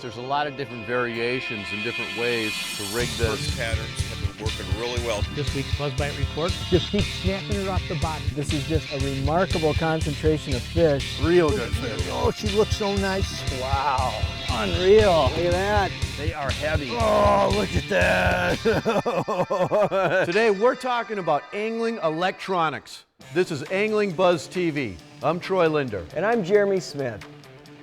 electronics, there's a lot of different variations and different ways to rig this. Patterns have been working really well. This week's Buzz Bite report, just keep snapping it off the bottom. This is just a remarkable concentration of fish. Real good fish. Oh, she looks so nice. Wow, unreal. Look at that. They are heavy. Oh, look at that. Today we're talking about angling electronics. This is AnglingBuzz TV. I'm Troy Lindner. And I'm Jeremy Smith.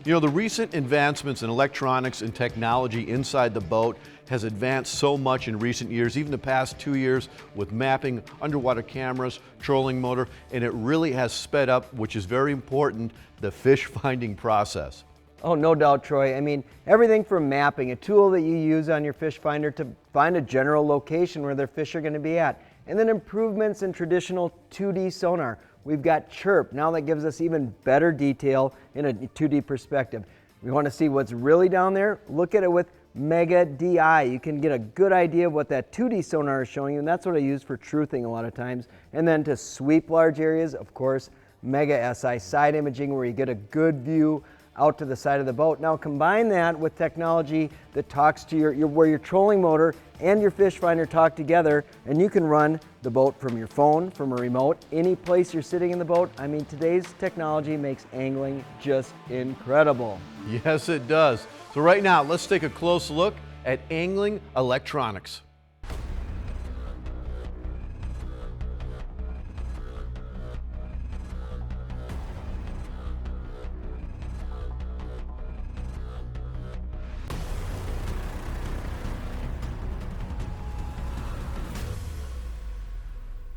You know, the recent advancements in electronics and technology inside the boat has advanced so much in recent years, even the past 2 years with mapping, underwater cameras, trolling motor, and it really has sped up, which is very important, the fish finding process. Oh, no doubt, Troy. I mean, everything from mapping, a tool that you use on your fish finder to find a general location where their fish are going to be at, and then improvements in traditional 2D sonar. We've got Chirp, now that gives us even better detail in a 2D perspective. We want to see what's really down there? Look at it with Mega DI. You can get a good idea of what that 2D sonar is showing you, and that's what I use for truthing a lot of times. And then to sweep large areas, of course, Mega SI side imaging, where you get a good view out to the side of the boat. Now combine that with technology that talks to where your trolling motor and your fish finder talk together, and you can run the boat from your phone, from a remote, any place you're sitting in the boat. I mean, today's technology makes angling just incredible. Yes, it does. So right now, let's take a close look at angling electronics.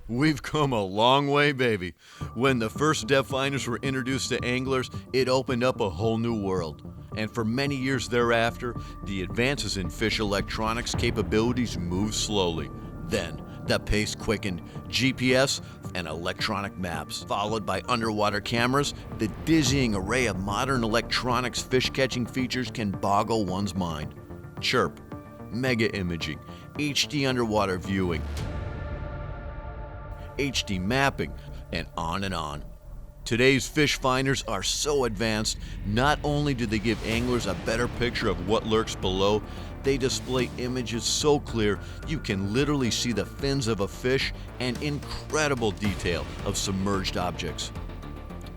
We've come a long way, baby. When the first depth finders were introduced to anglers, it opened up a whole new world. And for many years thereafter, the advances in fish electronics capabilities moved slowly. Then, the pace quickened. GPS and electronic maps, followed by underwater cameras. The dizzying array of modern electronics fish-catching features can boggle one's mind. Chirp, mega imaging, HD underwater viewing, HD mapping, and on and on. Today's fish finders are so advanced, not only do they give anglers a better picture of what lurks below, they display images so clear you can literally see the fins of a fish and incredible detail of submerged objects.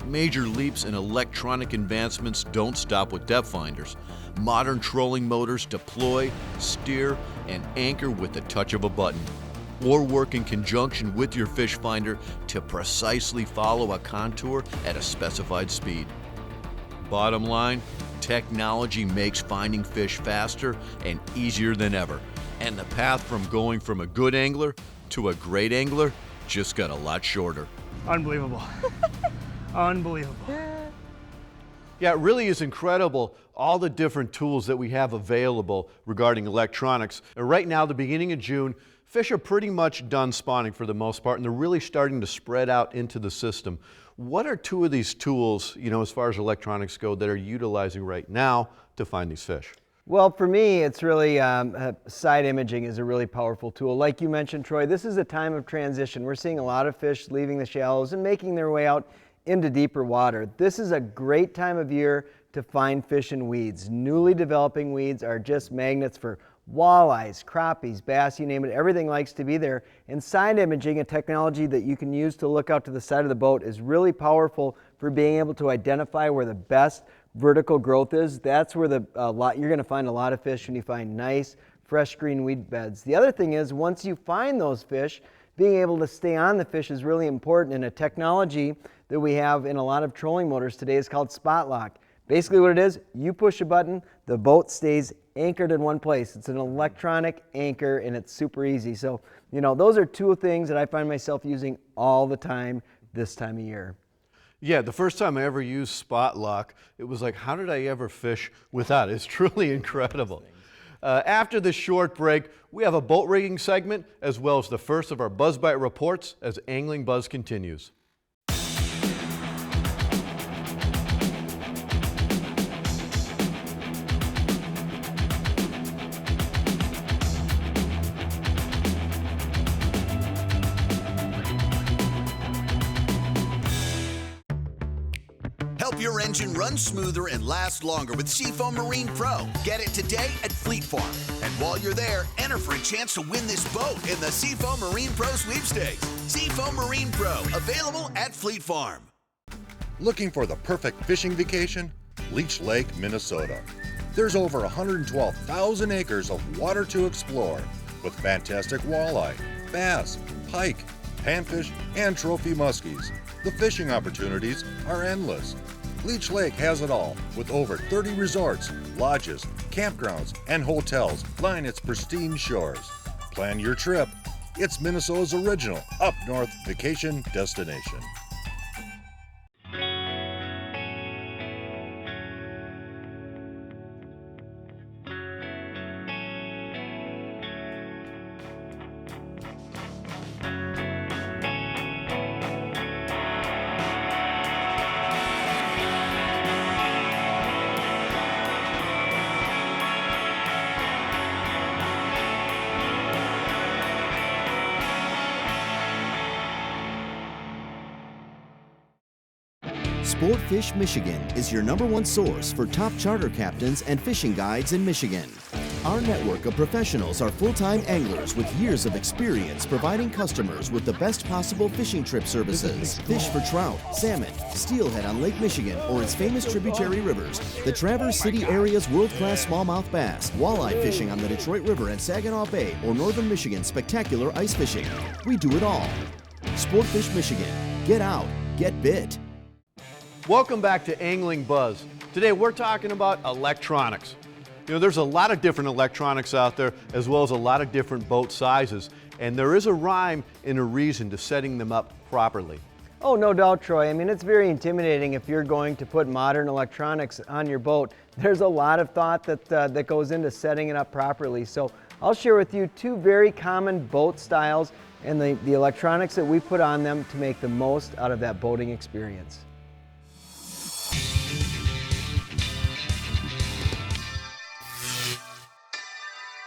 Major leaps in electronic advancements don't stop with depth finders. Modern trolling motors deploy, steer, and anchor with the touch of a button, or work in conjunction with your fish finder to precisely follow a contour at a specified speed. Bottom line, technology makes finding fish faster and easier than ever, and the path from going from a good angler to a great angler just got a lot shorter. Unbelievable. Unbelievable. Yeah, it really is incredible, all the different tools that we have available regarding electronics. And right now, the beginning of June, fish are pretty much done spawning for the most part, and they're really starting to spread out into the system. What are two of these tools, you know, as far as electronics go, that are utilizing right now to find these fish? Well, for me, it's really side imaging is a really powerful tool. Like you mentioned, Troy, this is a time of transition. We're seeing a lot of fish leaving the shallows and making their way out into deeper water. This is a great time of year to find fish in weeds. Newly developing weeds are just magnets for walleyes, crappies, bass, you name it, everything likes to be there. And side imaging, a technology that you can use to look out to the side of the boat, is really powerful for being able to identify where the best vertical growth is. That's where you're going to find a lot of fish when you find nice, fresh green weed beds. The other thing is, once you find those fish, being able to stay on the fish is really important, and a technology that we have in a lot of trolling motors today is called spot lock. Basically what it is, you push a button, the boat stays anchored in one place. It's an electronic anchor, and it's super easy. So, you know, those are two things that I find myself using all the time this time of year. Yeah, the first time I ever used spot lock, it was like, how did I ever fish without it? It's truly incredible. After this short break, we have a boat rigging segment, as well as the first of our Buzz Bite reports as Angling Buzz continues. Help your engine run smoother and last longer with Seafoam Marine Pro. Get it today at Fleet Farm. And while you're there, enter for a chance to win this boat in the Seafoam Marine Pro sweepstakes. Seafoam Marine Pro, available at Fleet Farm. Looking for the perfect fishing vacation? Leech Lake, Minnesota. There's over 112,000 acres of water to explore with fantastic walleye, bass, pike, panfish, and trophy muskies. The fishing opportunities are endless. Leech Lake has it all with over 30 resorts, lodges, campgrounds, and hotels line its pristine shores. Plan your trip. It's Minnesota's original up north vacation destination. Sportfish Michigan is your #1 source for top charter captains and fishing guides in Michigan. Our network of professionals are full-time anglers with years of experience providing customers with the best possible fishing trip services. Fish for trout, salmon, steelhead on Lake Michigan or its famous tributary rivers, the Traverse City area's world-class smallmouth bass, walleye fishing on the Detroit River and Saginaw Bay, or northern Michigan's spectacular ice fishing. We do it all. Sportfish Michigan. Get out. Get bit. Welcome back to Angling Buzz. Today we're talking about electronics. You know, there's a lot of different electronics out there, as well as a lot of different boat sizes, and there is a rhyme and a reason to setting them up properly. Oh, no doubt, Troy. I mean, it's very intimidating if you're going to put modern electronics on your boat. There's a lot of thought that goes into setting it up properly. So I'll share with you 2 very common boat styles and the electronics that we put on them to make the most out of that boating experience.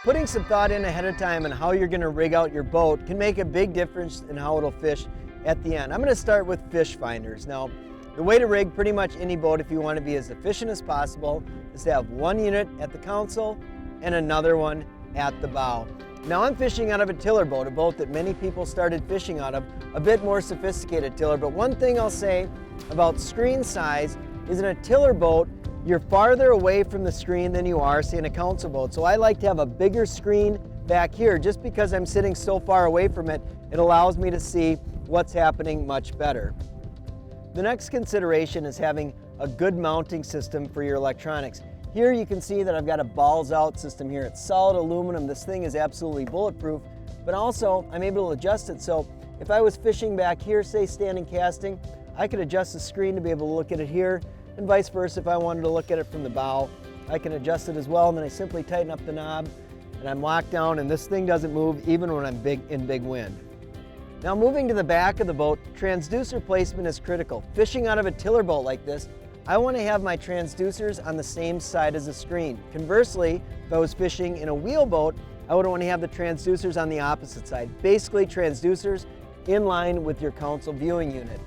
Putting some thought in ahead of time on how you're going to rig out your boat can make a big difference in how it'll fish at the end. I'm going to start with Fishfinders. Now, the way to rig pretty much any boat if you want to be as efficient as possible is to have one unit at the console and another one at the bow. Now I'm fishing out of a tiller boat, a boat that many people started fishing out of, a bit more sophisticated tiller. But one thing I'll say about screen size is in a tiller boat, you're farther away from the screen than you are, say, in a console boat. So I like to have a bigger screen back here. Just because I'm sitting so far away from it, it allows me to see what's happening much better. The next consideration is having a good mounting system for your electronics. Here you can see that I've got a balls out system here. It's solid aluminum. This thing is absolutely bulletproof, but also I'm able to adjust it. So if I was fishing back here, say standing casting, I could adjust the screen to be able to look at it here, and vice versa. If I wanted to look at it from the bow, I can adjust it as well, and then I simply tighten up the knob and I'm locked down, and this thing doesn't move even when I'm in big wind. Now moving to the back of the boat, transducer placement is critical. Fishing out of a tiller boat like this, I want to have my transducers on the same side as the screen. Conversely, if I was fishing in a wheel boat, I would want to have the transducers on the opposite side. Basically, transducers in line with your console viewing unit.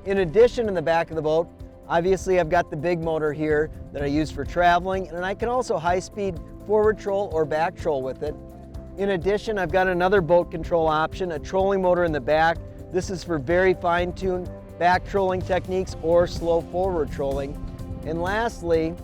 In addition, in the back of the boat, obviously I've got the big motor here that I use for traveling, and I can also high-speed forward troll or back troll with it. In addition, I've got another boat control option, a trolling motor in the back. This is for very fine-tuned back trolling techniques or slow forward trolling. And lastly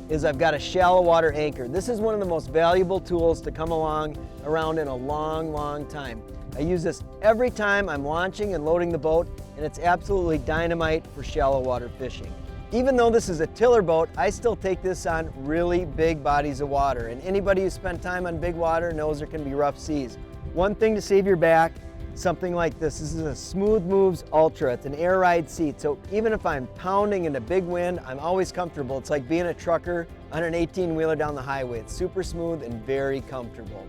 is I've got a shallow water anchor. This is one of the most valuable tools to come around in a long time. I use this every time I'm launching and loading the boat, and it's absolutely dynamite for shallow water fishing. Even though this is a tiller boat, I still take this on really big bodies of water, and anybody who spent time on big water knows there can be rough seas. One thing to save your back, something like this. This is a Smooth Moves Ultra. It's an air ride seat, so even if I'm pounding in a big wind, I'm always comfortable. It's like being a trucker on an 18-wheeler down the highway. It's super smooth and very comfortable.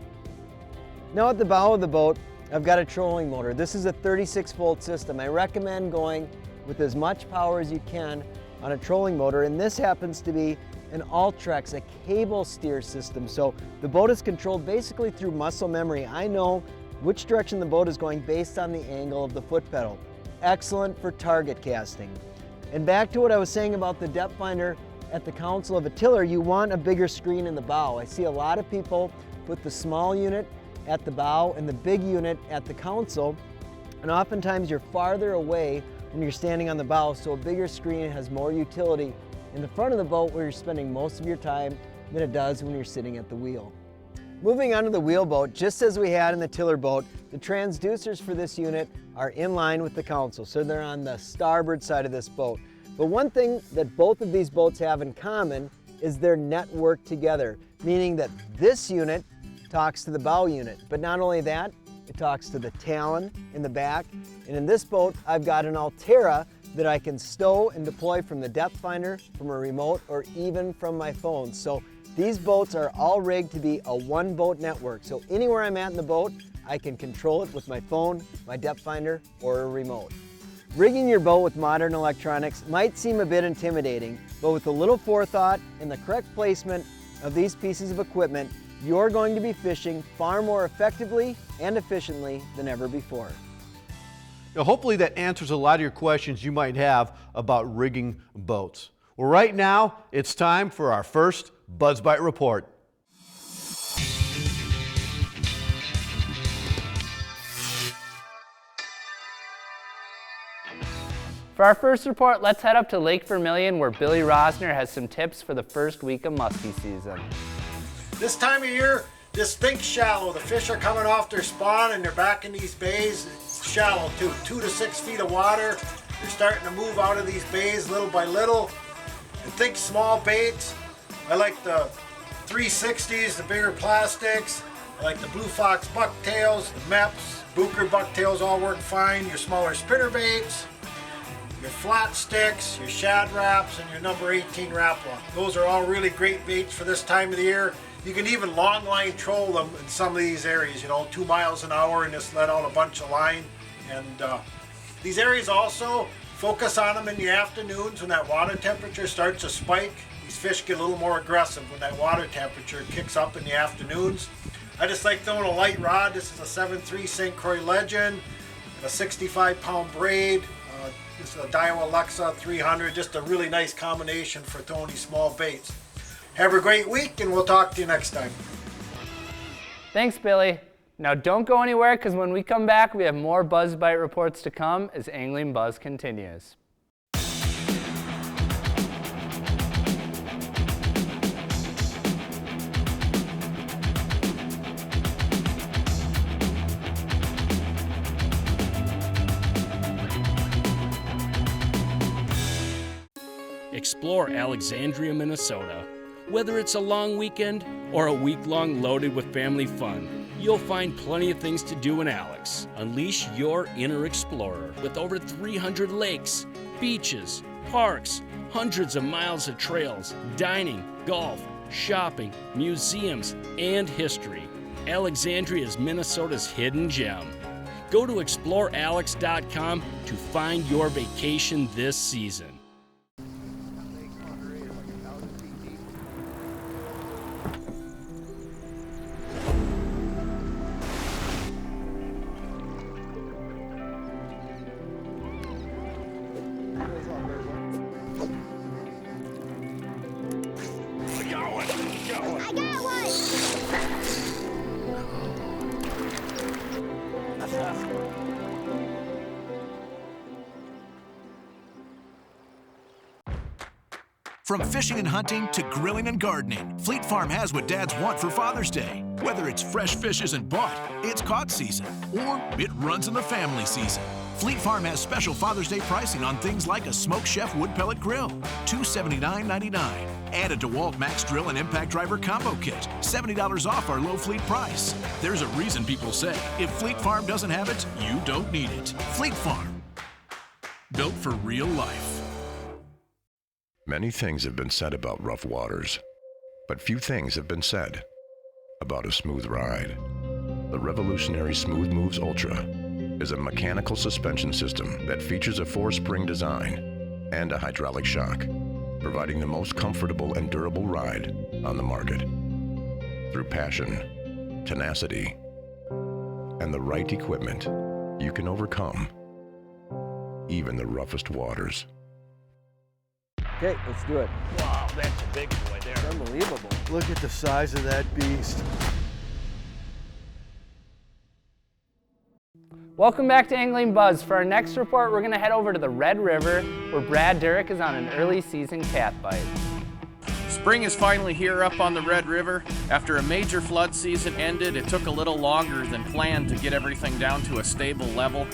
Now at the bow of the boat, I've got a trolling motor. This is a 36-volt system. I recommend going with as much power as you can on a trolling motor, and this happens to be an Ultrex, a cable steer system. So the boat is controlled basically through muscle memory. I know which direction the boat is going based on the angle of the foot pedal. Excellent for target casting. And back to what I was saying about the depth finder at the console of a tiller, you want a bigger screen in the bow. I see a lot of people put the small unit at the bow and the big unit at the console, and oftentimes you're farther away when you're standing on the bow, so a bigger screen has more utility in the front of the boat where you're spending most of your time than it does when you're sitting at the wheel. Moving on to the wheel boat, just as we had in the tiller boat, the transducers for this unit are in line with the console, so they're on the starboard side of this boat. But one thing that both of these boats have in common is they're networked together, meaning that this unit talks to the bow unit. But not only that, it talks to the talon in the back. And in this boat, I've got an Altera that I can stow and deploy from the depth finder, from a remote, or even from my phone. So these boats are all rigged to be a one boat network. So anywhere I'm at in the boat, I can control it with my phone, my depth finder, or a remote. Rigging your boat with modern electronics might seem a bit intimidating, but with a little forethought and the correct placement of these pieces of equipment, you're going to be fishing far more effectively and efficiently than ever before. Now, hopefully that answers a lot of your questions you might have about rigging boats. Well, right now, it's time for our first Buzz Bite Report. For our first report, let's head up to Lake Vermilion where Billy Rosner has some tips for the first week of muskie season. This time of year, this think's shallow. The fish are coming off their spawn and they're back in these bays. It's shallow too, 2 to 6 feet of water. They're starting to move out of these bays little by little. And think small baits. I like the 360s, the bigger plastics. I like the Blue Fox bucktails, the Meps, Booker bucktails all work fine. Your smaller spinner baits, your flat sticks, your shad wraps, and your number 18 Rapala. Those are all really great baits for this time of the year. You can even long line troll them in some of these areas, 2 miles an hour and just let out a bunch of line. And these areas also, focus on them in the afternoons when that water temperature starts to spike. These fish get a little more aggressive when that water temperature kicks up in the afternoons. I just like throwing a light rod. This is a 7.3 St. Croix Legend and a 65-pound braid. This is a Daiwa Alexa 300, just a really nice combination for throwing these small baits. Have a great week, and we'll talk to you next time. Thanks, Billy. Now don't go anywhere, because when we come back, we have more Buzz Bite reports to come as Angling Buzz continues. Explore Alexandria, Minnesota. Whether it's a long weekend or a week-long loaded with family fun, you'll find plenty of things to do in Alex. Unleash your inner explorer with over 300 lakes, beaches, parks, hundreds of miles of trails, dining, golf, shopping, museums, and history. Alexandria is Minnesota's hidden gem. Go to explorealex.com to find your vacation this season. From fishing and hunting to grilling and gardening, Fleet Farm has what dads want for Father's Day. Whether it's fresh fish isn't bought, it's caught season, or it runs in the family season. Fleet Farm has special Father's Day pricing on things like a Smoke Chef wood pellet grill, $279.99. Add a DeWalt Max Drill and Impact Driver combo kit, $70 off our low fleet price. There's a reason people say, if Fleet Farm doesn't have it, you don't need it. Fleet Farm, built for real life. Many things have been said about rough waters, but few things have been said about a smooth ride. The revolutionary Smooth Moves Ultra is a mechanical suspension system that features a 4-spring design and a hydraulic shock, providing the most comfortable and durable ride on the market. Through passion, tenacity, and the right equipment, you can overcome even the roughest waters. Okay, let's do it. Wow, that's a big boy there. Unbelievable. Look at the size of that beast. Welcome back to Angling Buzz. For our next report, we're going to head over to the Red River, where Brad Durek is on an early season cat bite. Spring is finally here up on the Red River. After a major flood season ended, it took a little longer than planned to get everything down to a stable level.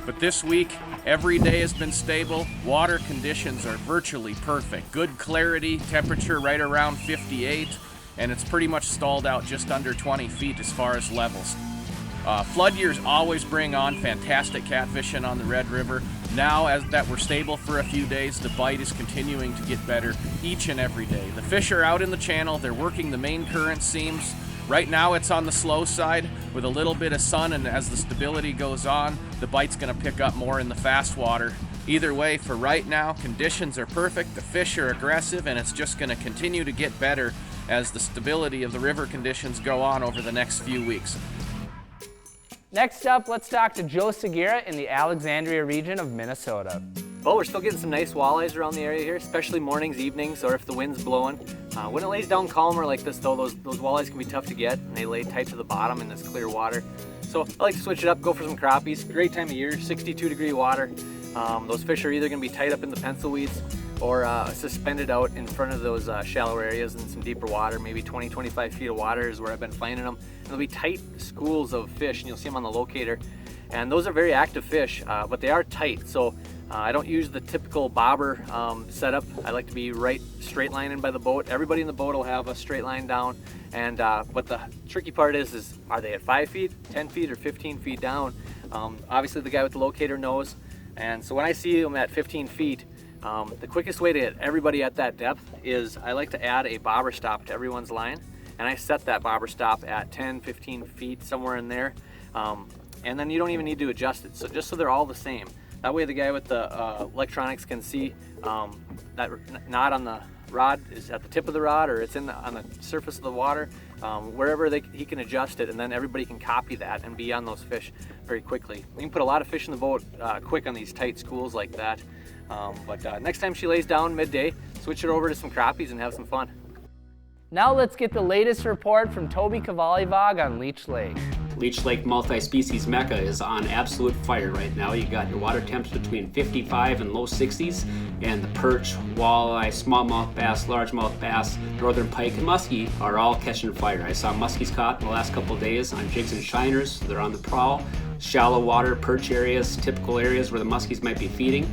But this week, every day has been stable. Water conditions are virtually perfect. Good clarity, temperature right around 58, and it's pretty much stalled out just under 20 feet as far as levels. Flood years always bring on fantastic catfishing on the Red River. Now, as that we're stable for a few days, the bite is continuing to get better each and every day. The fish are out in the channel. They're working the main current seams. Right now it's on the slow side with a little bit of sun, and as the stability goes on, the bite's going to pick up more in the fast water. Either way, for right now, conditions are perfect, the fish are aggressive, and it's just going to continue to get better as the stability of the river conditions go on over the next few weeks. Next up, let's talk to Joe Segura in the Alexandria region of Minnesota. Well, we're still getting some nice walleyes around the area here, especially mornings, evenings, or if the wind's blowing. When it lays down calmer like this though, those walleyes can be tough to get, and they lay tight to the bottom in this clear water. So I like to switch it up, go for some crappies. Great time of year, 62-degree water. Those fish are either going to be tied up in the pencil weeds or suspended out in front of those shallow areas in some deeper water, maybe 20-25 feet of water is where I've been finding them. And there'll be tight schools of fish, and you'll see them on the locator. And those are very active fish, but they are tight. So I don't use the typical bobber setup. I like to be right straight line in by the boat. Everybody in the boat will have a straight line down. And but the tricky part is are they at 5 feet, 10 feet, or 15 feet down? Obviously the guy with the locator knows. And so when I see them at 15 feet, the quickest way to get everybody at that depth is I like to add a bobber stop to everyone's line. And I set that bobber stop at 10, 15 feet, somewhere in there. And then you don't even need to adjust it. So just so they're all the same. That way the guy with the electronics can see that knot on the rod is at the tip of the rod, or it's on the surface of the water, wherever he can adjust it, and then everybody can copy that and be on those fish very quickly. We can put a lot of fish in the boat quick on these tight schools like that. But next time she lays down midday, switch it over to some crappies and have some fun. Now let's get the latest report from Toby Cavalivog on Leech Lake. Leech Lake multi-species mecca is on absolute fire right now. You got your water temps between 55 and low 60s, and the perch, walleye, smallmouth bass, largemouth bass, northern pike, and muskie are all catching fire. I saw muskies caught in the last couple of days on jigs and shiners. They're on the prowl. Shallow water perch areas, typical areas where the muskies might be feeding,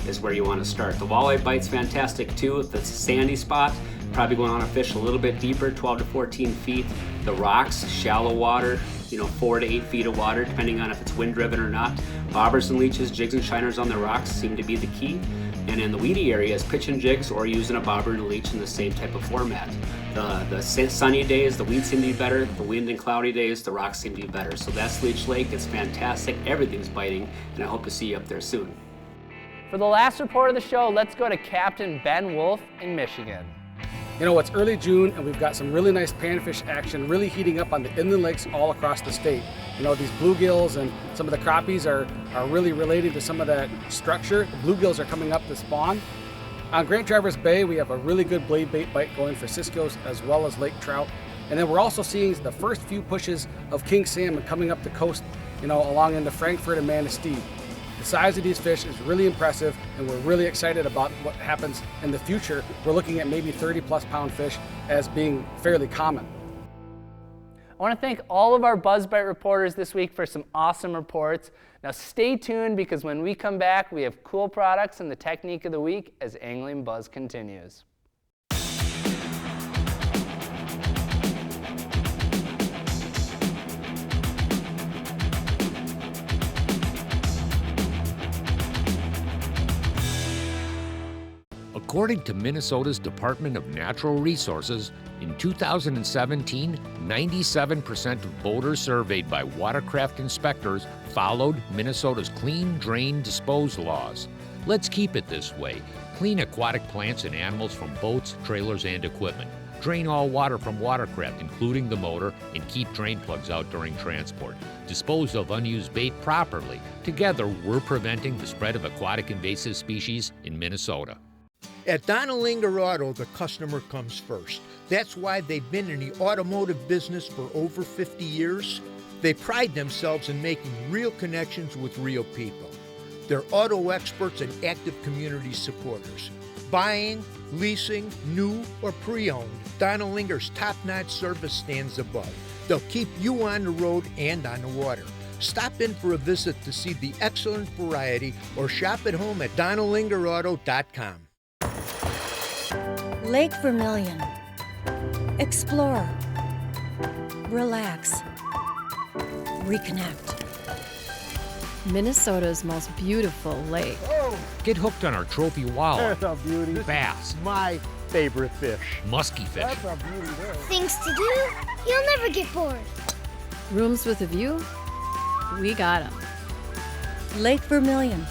is where you want to start. The walleye bite's fantastic too. If it's a sandy spot, probably going on a fish a little bit deeper, 12 to 14 feet. The rocks, shallow water, 4 to 8 feet of water, depending on if it's wind driven or not. Bobbers and leeches, jigs and shiners on the rocks seem to be the key. And in the weedy areas, pitch and jigs or using a bobber and a leech in the same type of format. The sunny days, the weeds seem to be better. The wind and cloudy days, the rocks seem to be better. So that's Leech Lake. It's fantastic. Everything's biting, and I hope to see you up there soon. For the last report of the show, let's go to Captain Ben Wolf in Michigan. It's early June, and we've got some really nice panfish action really heating up on the inland lakes all across the state. These bluegills and some of the crappies are really related to some of that structure. The bluegills are coming up to spawn. On Great Traverse Bay, we have a really good blade bait bite going for ciscos as well as lake trout. And then we're also seeing the first few pushes of king salmon coming up the coast, along into Frankfurt and Manistee. The size of these fish is really impressive, and we're really excited about what happens in the future. We're looking at maybe 30-plus pound fish as being fairly common. I want to thank all of our BuzzBite reporters this week for some awesome reports. Now stay tuned, because when we come back, we have cool products and the technique of the week as Angling Buzz continues. According to Minnesota's Department of Natural Resources, in 2017, 97% of boaters surveyed by watercraft inspectors followed Minnesota's clean, drain, dispose laws. Let's keep it this way. Clean aquatic plants and animals from boats, trailers, and equipment. Drain all water from watercraft, including the motor, and keep drain plugs out during transport. Dispose of unused bait properly. Together, we're preventing the spread of aquatic invasive species in Minnesota. At Lindner Auto, the customer comes first. That's why they've been in the automotive business for over 50 years. They pride themselves in making real connections with real people. They're auto experts and active community supporters. Buying, leasing, new or pre-owned, Lindner's top-notch service stands above. They'll keep you on the road and on the water. Stop in for a visit to see the excellent variety or shop at home at DonaldLingerAuto.com. Lake Vermilion. Explore. Relax. Reconnect. Minnesota's most beautiful lake. Get hooked on our trophy walleye, That's a beauty. bass, My favorite fish. musky fish, That's a beauty there. Things to do? You'll never get bored. Rooms with a view? We got 'em. Lake Vermilion.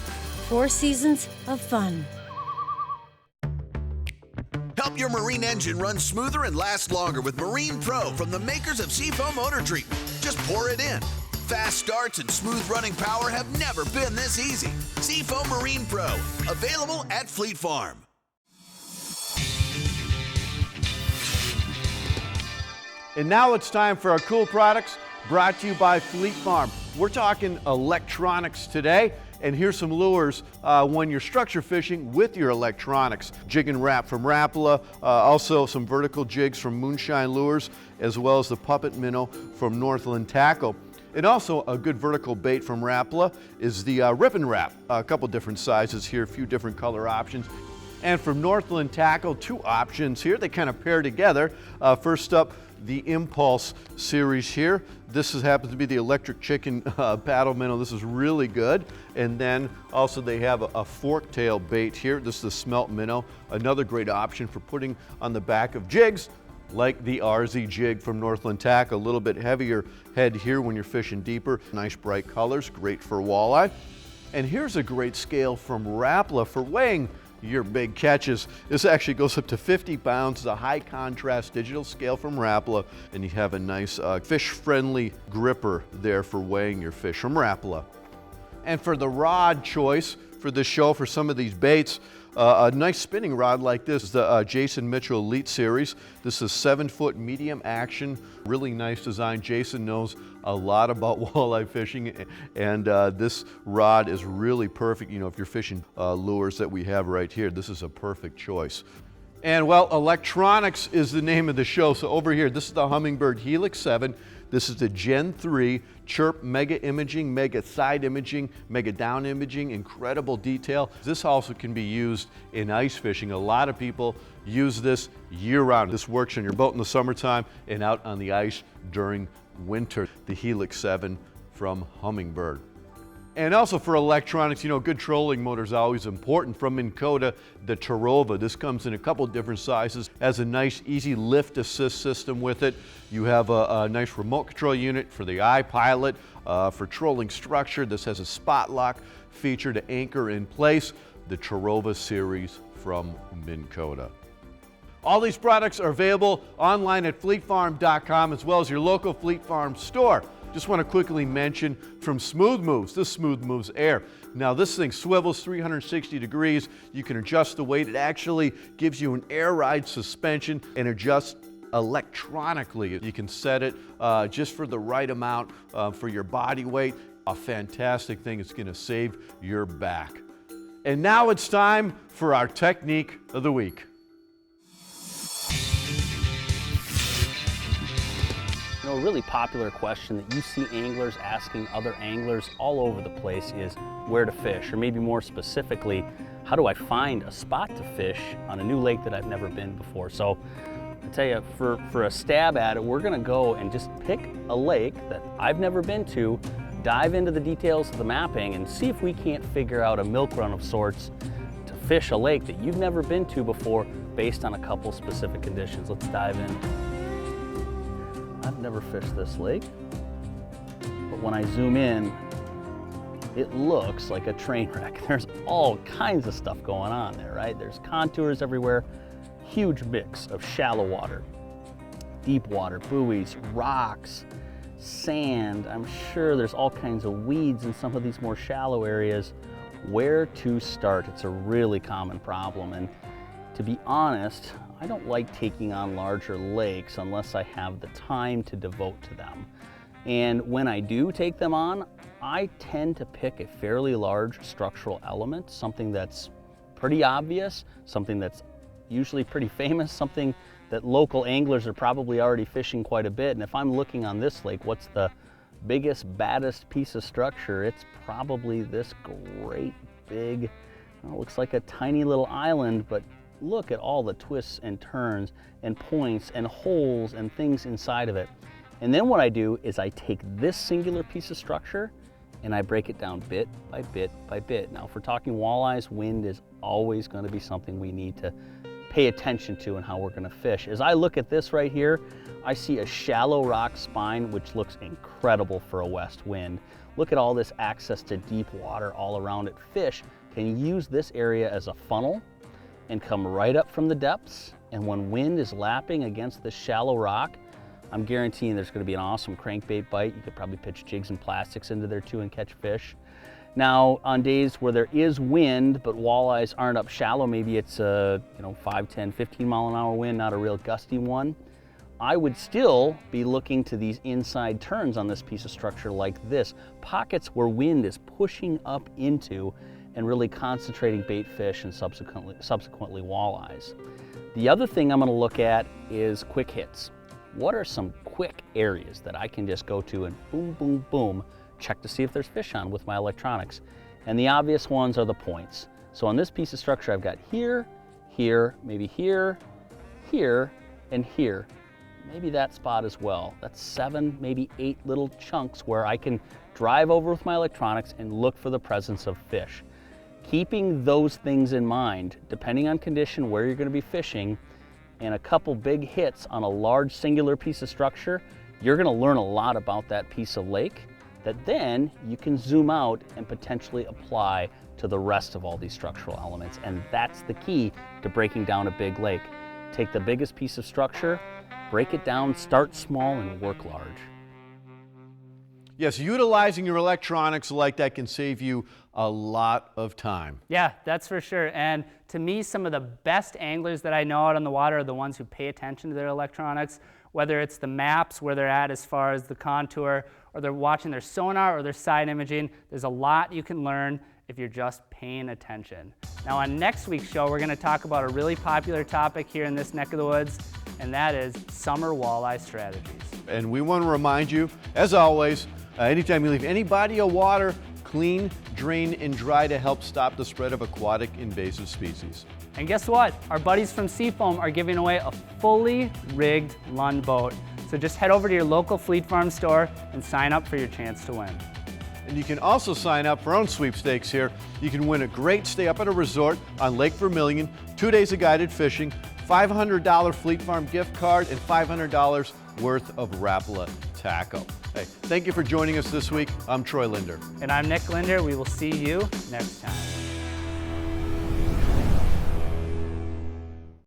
4 seasons of fun. Help your marine engine run smoother and last longer with Marine Pro from the makers of Seafoam Motor Treatment. Just pour it in. Fast starts and smooth running power have never been this easy. Seafoam Marine Pro, available at Fleet Farm. And now it's time for our cool products brought to you by Fleet Farm. We're talking electronics today, and here's some lures when you're structure fishing with your electronics. Jig and Wrap from Rapala, also some vertical jigs from Moonshine Lures, as well as the puppet minnow from Northland Tackle. And also a good vertical bait from Rapala is the Rip and Wrap. A couple different sizes here, a few different color options. And from Northland Tackle, 2 options here. They kind of pair together. First up, the Impulse series here. This happens to be the electric chicken paddle minnow. This is really good. And then also they have a fork tail bait here. This is the smelt minnow. Another great option for putting on the back of jigs, like the RZ jig from Northland Tackle. A little bit heavier head here when you're fishing deeper. Nice bright colors, great for walleye. And here's a great scale from Rapala for weighing your big catches. This actually goes up to 50 pounds. It's a high contrast digital scale from Rapala, and you have a nice fish-friendly gripper there for weighing your fish from Rapala. And for the rod choice for this show, for some of these baits, a nice spinning rod like this is the Jason Mitchell Elite Series. This is 7-foot medium action, really nice design. Jason knows a lot about walleye fishing, and this rod is really perfect. You know, if you're fishing lures that we have right here, this is a perfect choice. And well, electronics is the name of the show. So over here, this is the Humminbird Helix 7. This is the Gen 3 Chirp Mega Imaging, Mega Side Imaging, Mega Down Imaging, incredible detail. This also can be used in ice fishing. A lot of people use this year-round. This works on your boat in the summertime and out on the ice during winter. The Helix 7 from Humminbird. And also for electronics, you know, good trolling motor is always important. From Minn Kota, the Tarova. This comes in a couple different sizes. Has a nice, easy lift assist system with it. You have a nice remote control unit for the iPilot. For trolling structure, this has a spot lock feature to anchor in place. The Tarova series from Minn Kota. All these products are available online at fleetfarm.com, as well as your local Fleet Farm store. Just want to quickly mention from Smooth Moves, this Smooth Moves Air. Now this thing swivels 360 degrees. You can adjust the weight. It actually gives you an air ride suspension and adjusts electronically. You can set it just for the right amount for your body weight. A fantastic thing. It's going to save your back. And now it's time for our technique of the week. A really popular question that you see anglers asking other anglers all over the place is where to fish, or maybe more specifically, how do I find a spot to fish on a new lake that I've never been before? So I tell you, for a stab at it, we're gonna go and just pick a lake that I've never been to, dive into the details of the mapping, and see if we can't figure out a milk run of sorts to fish a lake that you've never been to before based on a couple specific conditions. Let's dive in. I've never fished this lake, but when I zoom in, it looks like a train wreck. There's all kinds of stuff going on there, right? There's contours everywhere, huge mix of shallow water, deep water, buoys, rocks, sand. I'm sure there's all kinds of weeds in some of these more shallow areas. Where to start? It's a really common problem, and to be honest, I don't like taking on larger lakes unless I have the time to devote to them. And when I do take them on, I tend to pick a fairly large structural element, something that's pretty obvious, something that's usually pretty famous, something that local anglers are probably already fishing quite a bit. And if I'm looking on this lake, what's the biggest, baddest piece of structure? It's probably this great big, well, looks like a tiny little island, but look at all the twists and turns and points and holes and things inside of it. And then what I do is I take this singular piece of structure and I break it down bit by bit by bit. Now, if we're talking walleyes, wind is always going to be something we need to pay attention to and how we're going to fish. As I look at this right here, I see a shallow rock spine which looks incredible for a west wind. Look at all this access to deep water all around it. Fish can use this area as a funnel and come right up from the depths, and when wind is lapping against this shallow rock, I'm guaranteeing there's going to be an awesome crankbait bite. You could probably pitch jigs and plastics into there too and catch fish. Now, on days where there is wind, but walleyes aren't up shallow, maybe it's a 5, 10, 15 mile an hour wind, not a real gusty one, I would still be looking to these inside turns on this piece of structure like this, pockets where wind is pushing up into and really concentrating bait fish and subsequently walleyes. The other thing I'm going to look at is quick hits. What are some quick areas that I can just go to and boom, boom, boom, check to see if there's fish on with my electronics? And the obvious ones are the points. So on this piece of structure, I've got here, here, maybe here, here, and here. Maybe that spot as well. That's 7, maybe 8 little chunks where I can drive over with my electronics and look for the presence of fish. Keeping those things in mind, depending on condition, where you're going to be fishing, and a couple big hits on a large singular piece of structure, you're going to learn a lot about that piece of lake that then you can zoom out and potentially apply to the rest of all these structural elements. And that's the key to breaking down a big lake. Take the biggest piece of structure, break it down, start small, and work large. Yes, utilizing your electronics like that can save you a lot of time. Yeah, that's for sure. And to me, some of the best anglers that I know out on the water are the ones who pay attention to their electronics, whether it's the maps, where they're at as far as the contour, or they're watching their sonar or their side imaging. There's a lot you can learn if you're just paying attention. Now on next week's show, we're going to talk about a really popular topic here in this neck of the woods, and that is summer walleye strategies. And we want to remind you, as always, anytime you leave any body of water, clean, drain, and dry to help stop the spread of aquatic invasive species. And guess what? Our buddies from Seafoam are giving away a fully rigged Lund boat. So just head over to your local Fleet Farm store and sign up for your chance to win. And you can also sign up for our own sweepstakes here. You can win a great stay up at a resort on Lake Vermilion, 2 days of guided fishing, $500 Fleet Farm gift card, and $500 worth of Rapala tackle. Hey, thank you for joining us this week. I'm Troy Lindner. And I'm Nick Lindner. We will see you next time.